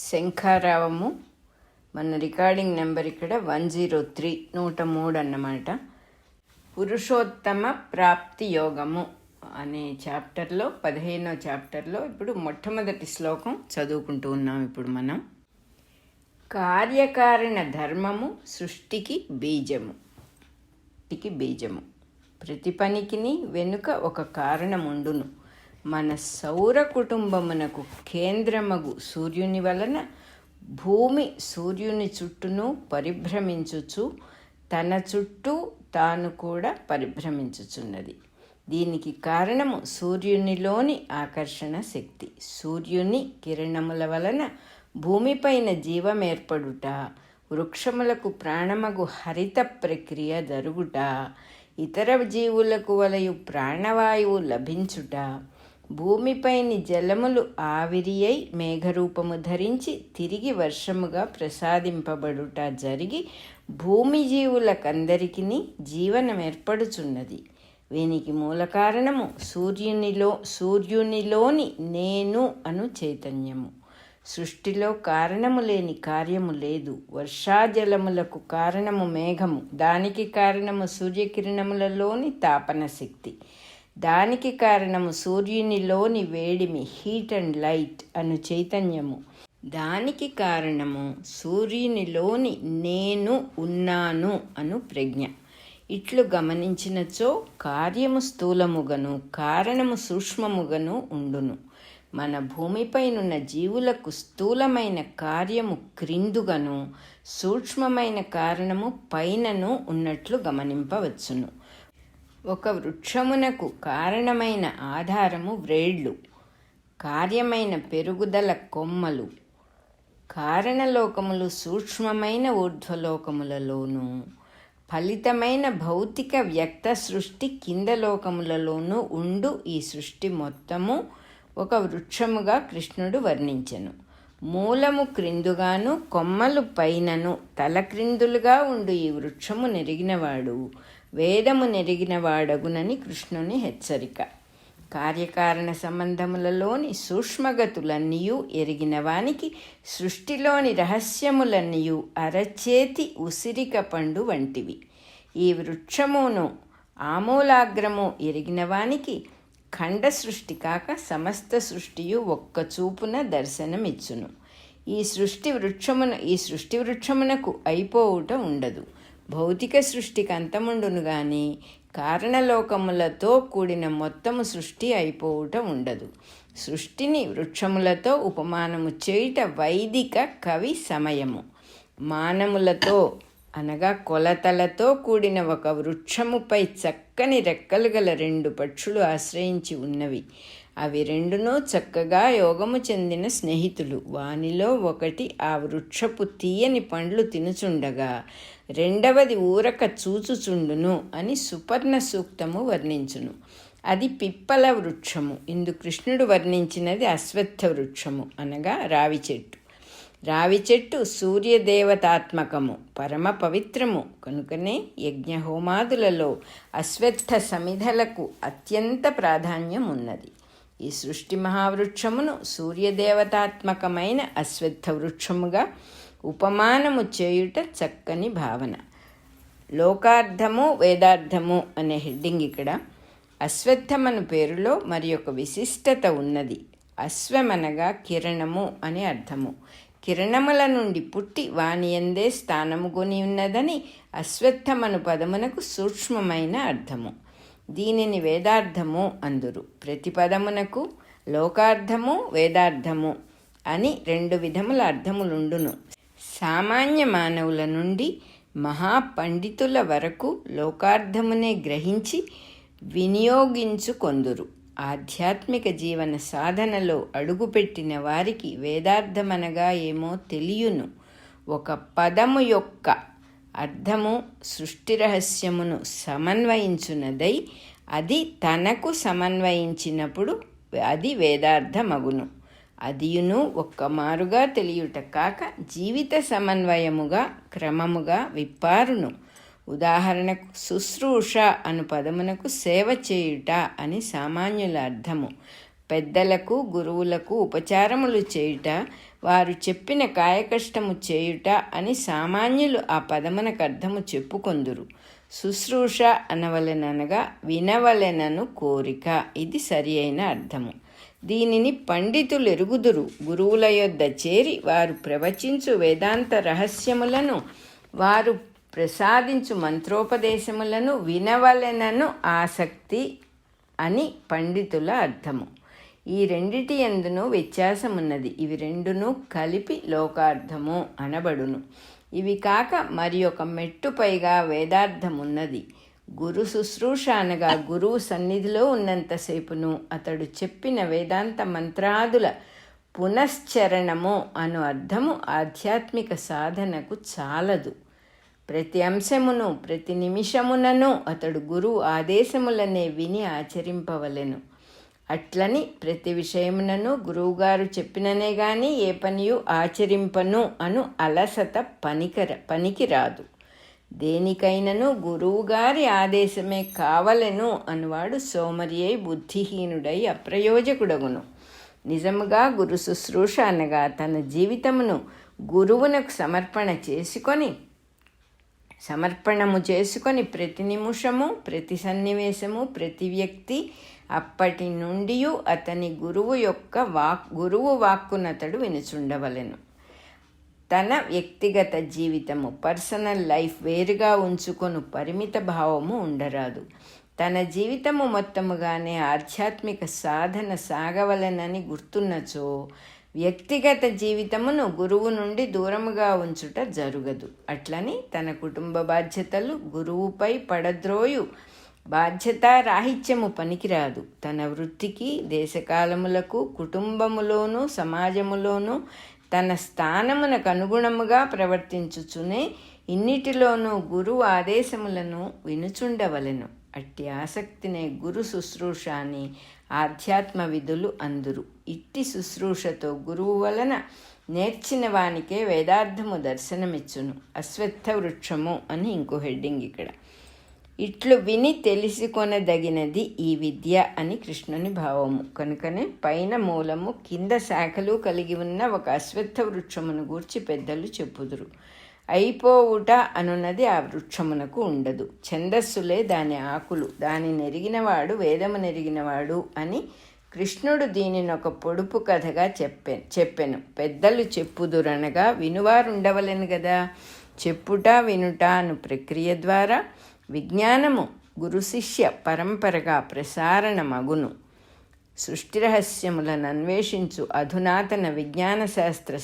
శంఖారావము. మన recording number ఇక్కడ 103 103 అన్నమాట. పురుషోత్తమ ప్రాప్తి యోగము అనే చాప్టర్లో 15వ చాప్టర్లో ఇప్పుడు మొట్టమొదటి శ్లోకం చదువుకుంటూ ఉన్నాం. ఇప్పుడు మనం కార్యకారణ ధర్మము సృష్టికి బీజము. ప్రతి పనికిని వెనుక ఒక కారణముండును. మన సౌర కుటుంబమునకు కేంద్రమగు సూర్యుని వలన భూమి సూర్యుని చుట్టూను పరిభ్రమించుచు తన చుట్టూ తాను కూడా పరిభ్రమించుచున్నది. దీనికి కారణము సూర్యునిలోని ఆకర్షణ శక్తి. సూర్యుని కిరణముల వలన భూమిపైన జీవమేర్పడుట, వృక్షములకు ప్రాణమగు హరిత ప్రక్రియ జరుగుట, ఇతర జీవులకు వలయు ప్రాణవాయువు లభించుట, భూమిపైని జలములు ఆవిరి అయి మేఘరూపము ధరించి తిరిగి వర్షముగా ప్రసాదింపబడుట జరిగి భూమి జీవులకందరికీ జీవనం ఏర్పడుచున్నది. వీనికి మూల కారణము సూర్యునిలోని నేను అను చైతన్యము. సృష్టిలో కారణము లేని కార్యము లేదు. వర్షాజలములకు కారణము మేఘము, దానికి కారణము సూర్యకిరణములలోని తాపన శక్తి, దానికి కారణము సూర్యునిలోని వేడిమి హీట్ అండ్ లైట్ అను చైతన్యము, దానికి కారణము సూర్యునిలోని నేను ఉన్నాను అను ప్రజ్ఞ. ఇట్లు గమనించినచో కార్యము స్థూలముగను కారణము సూక్ష్మముగను ఉండును. మన భూమిపైనున్న జీవులకు స్థూలమైన కార్యము క్రిందుగను సూక్ష్మమైన కారణము పైనను ఉన్నట్లు గమనింపవచ్చును. ఒక వృక్షమునకు కారణమైన ఆధారము వ్రేళ్ళు, కార్యమైన పెరుగుదల కొమ్మలు. కారణలోకములు సూక్ష్మమైన ఊర్ధ్వలోకములలోనూ, ఫలితమైన భౌతిక వ్యక్త సృష్టి కింద లోకములలోనూ ఉండు ఈ సృష్టి మొత్తము ఒక వృక్షముగా కృష్ణుడు వర్ణించెను. మూలము క్రిందుగాను కొమ్మలు పైనను తల క్రిందులుగా ఉండు ఈ వృక్షము నెరిగినవాడు వేదము నెరిగినవాడగునని కృష్ణుని హెచ్చరిక. కార్యకారణ సంబంధములలోని సూక్ష్మగతులన్నీయు ఎరిగిన వానికి సృష్టిలోని రహస్యములన్నీయు అరచేతి ఉసిరిక పండు వంటివి. ఈ వృక్షమును ఆమూలాగ్రము ఎరిగిన వానికి ఖండ సృష్టి కాక సమస్త సృష్టియు ఒక్క చూపున దర్శనమిచ్చును. ఈ సృష్టి వృక్షమునకు అయిపోవుట ఉండదు. భౌతిక సృష్టికి అంతముండును గాని కారణలోకములతో కూడిన మొత్తము సృష్టి అయిపోవుట ఉండదు. సృష్టిని వృక్షములతో ఉపమానము చేయుట వైదిక కవి సమయము. మానములతో అనగా కొలతలతో కూడిన ఒక వృక్షముపై చక్కని రెక్కలు గల 2 పక్షులు ఆశ్రయించి ఉన్నవి. అవి రెండునూ చక్కగా యోగము చెందిన స్నేహితులు. వానిలో ఒకటి ఆ వృక్షపు తీయని పండ్లు తినుచుండగా రెండవది ఊరక చూచుచుండును అని సుపర్ణ సూక్తము వర్ణించును. అది పిప్పల వృక్షము. ఇందు కృష్ణుడు వర్ణించినది అశ్వత్థ వృక్షము అనగా రావి చెట్టు. రావి చెట్టు సూర్యదేవతాత్మకము, పరమ పవిత్రము కనుకనే యజ్ఞహోమాదులలో అశ్వత్థ సమిధలకు అత్యంత ప్రాధాన్యం ఉన్నది. ఈ సృష్టి మహావృక్షమును సూర్యదేవతాత్మకమైన అశ్వత్థ వృక్షముగా ఉపమానము చేయుట చక్కని భావన. లోకార్థము వేదార్థము అనే హెడ్డింగ్ ఇక్కడ. అశ్వత్థమను పేరులో మరి ఒక విశిష్టత ఉన్నది. అశ్వమనగా కిరణము అని అర్థము. కిరణముల నుండి పుట్టి వానియందే స్థానము కొని ఉన్నదని అశ్వత్థమను పదమునకు సూక్ష్మమైన అర్థము. దీనిని వేదార్థము అందురు. ప్రతి పదమునకు లోకార్థము వేదార్థము అని 2 విధముల అర్థములుండును. సామాన్య మానవుల నుండి మహాపండితుల వరకు లోకార్థమునే గ్రహించి వినియోగించుకొందురు. ఆధ్యాత్మిక జీవన సాధనలో అడుగుపెట్టిన వారికి వేదార్థమనగా ఏమో తెలియను. ఒక పదము యొక్క అర్థము సృష్టి రహస్యమును సమన్వయించునదై అది తనకు సమన్వయించినప్పుడు అది వేదార్థమగును. అదియును ఒక్క మారుగా తెలియుట కాక జీవిత సమన్వయముగా క్రమముగా విప్పారును. ఉదాహరణకు శుశ్రూష అను పదమునకు సేవ చేయుట అని సామాన్యుల అర్థము. పెద్దలకు గురువులకు ఉపచారములు చేయుట, వారు చెప్పిన కాయకష్టము చేయుట అని సామాన్యులు ఆ పదమునకు అర్థము చెప్పుకొందురు. శుశ్రూష అనవలెననగా వినవలెనను కోరిక. ఇది సరి అయిన అర్థము. దీనిని పండితులు ఎరుగుదురు. గురువుల యొద్ద చేరి వారు ప్రవచించు వేదాంత రహస్యములను, వారు ప్రసాదించు మంత్రోపదేశములను వినవలెనను ఆసక్తి అని పండితుల అర్థము. ఈ రెండిటి యందును వ్యత్యాసమున్నది. ఇవి రెండును కలిపి లోకార్థము అనబడును. ఇవి కాక మరి ఒక మెట్టు పైగా వేదార్థమున్నది. గురు శుశ్రూష అనగా గురువు సన్నిధిలో ఉన్నంతసేపును అతడు చెప్పిన వేదాంత మంత్రాదుల పునశ్చరణము అను అర్థము ఆధ్యాత్మిక సాధనకు చాలదు. ప్రతి అంశమును ప్రతి నిమిషమునను అతడు గురువు ఆదేశములనే విని ఆచరింపవలెను. అట్లని ప్రతి విషయమునను గురువుగారు చెప్పిననే గాని ఏ పనియు ఆచరింపను అను అలసత పనికిరాదు. దేనికైనను గురువుగారి ఆదేశమే కావలెను అనువాడు సోమరి అయి బుద్ధిహీనుడై అప్రయోజకుడగును. నిజముగా గురు శుశ్రూష అనగా తన జీవితమును గురువునకు సమర్పణము చేసుకొని ప్రతి నిమిషము ప్రతి సన్నివేశము ప్రతి వ్యక్తి అప్పటి నుండి అతని గురువు వాక్కునతడు వినుచుండవలెను. తన వ్యక్తిగత జీవితము పర్సనల్ లైఫ్ వేరుగా ఉంచుకొను పరిమిత భావము ఉండరాదు. తన జీవితము మొత్తముగానే ఆధ్యాత్మిక సాధన సాగవలెనని గుర్తున్నచో వ్యక్తిగత జీవితమును గురువు నుండి దూరముగా ఉంచుట జరుగదు. అట్లని తన కుటుంబ బాధ్యతలు గురువుపై పడద్రోయు బాధ్యతారాహిత్యము పనికిరాదు. తన వృత్తికి దేశకాలములకు కుటుంబములోనూ సమాజములోనూ తన స్థానమునకు అనుగుణముగా ప్రవర్తించుచునే ఇన్నిటిలోనూ గురువు ఆదేశములను వినుచుండవలెను. అట్టి ఆసక్తినే గురు శుశ్రూష అని ఆధ్యాత్మ విధులు అందురు. ఇట్టి శుశ్రూషతో గురువు వలన నేర్చిన వానికే వేదార్థము దర్శనమిచ్చును. అశ్వత్థ వృక్షము అని ఇంకో హెడ్డింగ్ ఇక్కడ. ఇట్లు విని తెలిసికొనదగినది ఈ విద్య అని కృష్ణుని భావము. కనుకనే పైన మూలము కింద శాఖలు కలిగి ఉన్న ఒక అశ్వత్థ వృక్షమును గూర్చి పెద్దలు చెప్పుదురు. అయిపోవుట అనున్నది ఆ వృక్షమునకు ఉండదు. ఛందస్సులే దాని ఆకులు. దాని నెరిగినవాడు వేదము నెరిగినవాడు అని కృష్ణుడు దీనిని ఒక పొడుపు కథగా చెప్పెను. పెద్దలు చెప్పుదురనగా వినువారుండవలెను గదా. చెప్పుట వినుట అను ప్రక్రియ ద్వారా విజ్ఞానము గురు శిష్య పరంపరగా ప్రసారణమగును. సృష్టి రహస్యములను అన్వేషించు అధునాతన విజ్ఞాన శాస్త్ర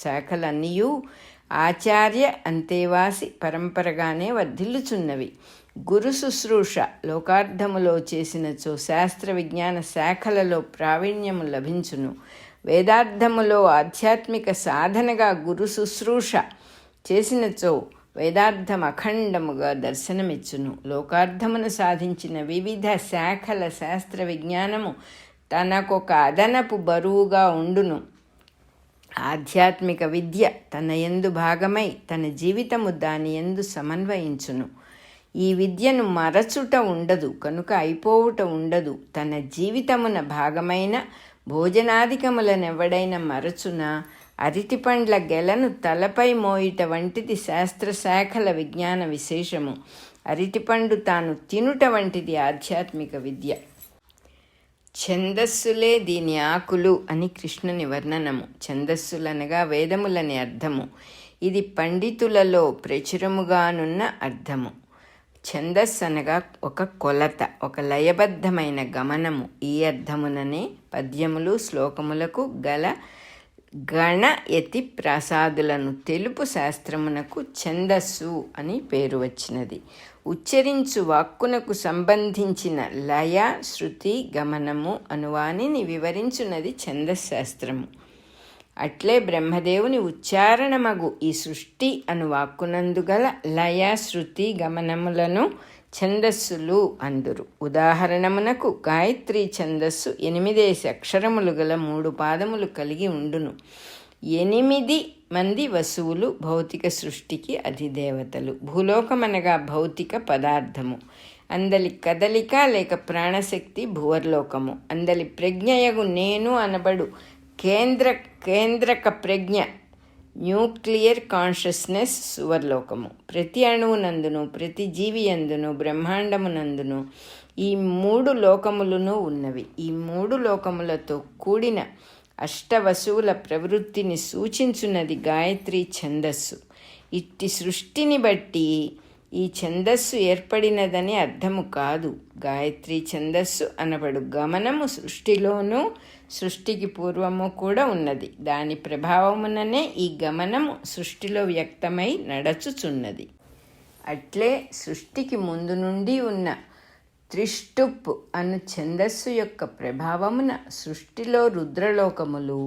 శాఖలన్నీయూ ఆచార్య అంతేవాసి పరంపరగానే వర్ధిల్లుచున్నవి. గురు శుశ్రూష లోకార్థములో చేసినచో శాస్త్ర విజ్ఞాన శాఖలలో ప్రావీణ్యము లభించును. వేదార్థములో ఆధ్యాత్మిక సాధనగా గురు శుశ్రూష చేసినచో వేదార్థం అఖండముగా దర్శనమిచ్చును. లోకార్థమును సాధించిన వివిధ శాఖల శాస్త్ర విజ్ఞానము తనకొక అదనపు బరువుగా ఉండును. ఆధ్యాత్మిక విద్య తన యందు భాగమై తన జీవితము దాని యందు సమన్వయించును. ఈ విద్యను మరచుట ఉండదు, కనుక అయిపోవుట ఉండదు. తన జీవితమున భాగమైన భోజనాధికములనెవడైనా మరచున అరటిపండ్ల గెలను తలపై మోయిట వంటిది శాస్త్రశాఖల విజ్ఞాన విశేషము. అరటిపండు తాను తినుట వంటిది ఆధ్యాత్మిక విద్య. ఛందస్సులే దీని ఆకులు అని కృష్ణుని వర్ణనము. ఛందస్సులనగా వేదములని అర్థము. ఇది పండితులలో ప్రచురముగానున్న అర్థము. ఛందస్సు అనగా ఒక కొలత, ఒక లయబద్ధమైన గమనము. ఈ అర్థముననే పద్యములు శ్లోకములకు గల గణ యతి ప్రాసాదులను తెలుపు శాస్త్రమునకు ఛందస్సు అని పేరు వచ్చినది. ఉచ్చరించు వాక్కునకు సంబంధించిన లయ శృతి గమనము అనువానిని వివరించున్నది ఛందశాస్త్రము. అట్లే బ్రహ్మదేవుని ఉచ్చారణమగు ఈ సృష్టి అను వాక్కునందుగల లయ శృతి గమనములను ఛందస్సులు అందురు. ఉదాహరణమునకు గాయత్రి ఛందస్సు 8 అక్షరములు గల 3 పాదములు కలిగి ఉండును. 8 మంది వసువులు భౌతిక సృష్టికి అధిదేవతలు. భూలోకమనగా భౌతిక పదార్థము. అందలి కదలిక లేక ప్రాణశక్తి భువర్లోకము. అందలి ప్రజ్ఞయగు నేను అనబడు కేంద్రక ప్రజ్ఞ న్యూక్లియర్ కాన్షియస్నెస్ సువర్లోకము. ప్రతి అణువునందును ప్రతి జీవి అందును బ్రహ్మాండమునందును ఈ 3 లోకములను ఉన్నవి. ఈ 3 లోకములతో కూడిన అష్టవసువుల ప్రవృత్తిని సూచించున్నది గాయత్రి ఛందస్సు. ఇట్టి సృష్టిని బట్టి ఈ ఛందస్సు ఏర్పడినదని అర్థము కాదు. గాయత్రి ఛందస్సు అనబడు గమనము సృష్టిలోనూ సృష్టికి పూర్వము కూడా ఉన్నది. దాని ప్రభావముననే ఈ గమనము సృష్టిలో వ్యక్తమై నడచుచున్నది. అట్లే సృష్టికి ముందు నుండి ఉన్న త్రిష్టుప్ అను ఛందస్సు యొక్క ప్రభావమున సృష్టిలో రుద్రలోకములు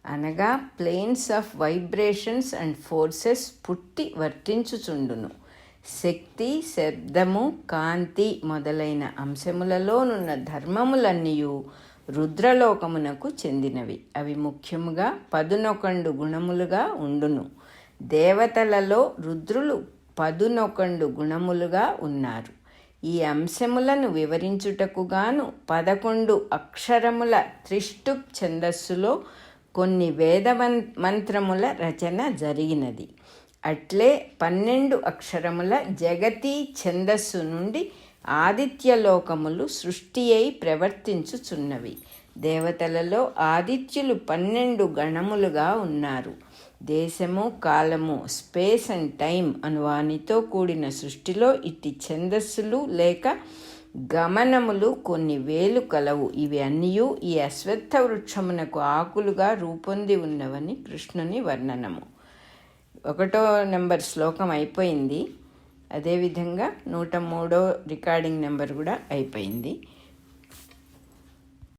అనగా planes of vibrations and forces పుట్టి వర్తించుచుండును. శక్తి, శబ్దము, కాంతి మొదలైన అంశములలోనున్న ధర్మములన్నీయు రుద్రలోకమునకు చెందినవి. అవి ముఖ్యముగా 11 గుణములుగా ఉండును. దేవతలలో రుద్రులు 11 గుణములుగా ఉన్నారు. ఈ అంశములను వివరించుటకు గాను 11 అక్షరముల త్రిష్టుప్ ఛందస్సులో కొన్ని వేద మంత్రముల రచన జరిగినది. అట్లే 12 అక్షరముల జగతి ఛందస్సు నుండి ఆదిత్యలోకములు సృష్టి అయి ప్రవర్తించుచున్నవి. దేవతలలో ఆదిత్యులు 12 గణములుగా ఉన్నారు. దేశము, కాలము, స్పేస్ అండ్ టైం అను వానితో కూడిన సృష్టిలో ఇట్టి ఛందస్సులు లేక గమనములు కొన్ని వేలు కలవు. ఇవి అన్నీయు ఈ అశ్వత్థ వృక్షమునకు ఆకులుగా రూపొంది ఉన్నవని కృష్ణుని వర్ణనము. 1వ నెంబర్ శ్లోకం అయిపోయింది. అదేవిధంగా 103వ రికార్డింగ్ నెంబర్ కూడా అయిపోయింది.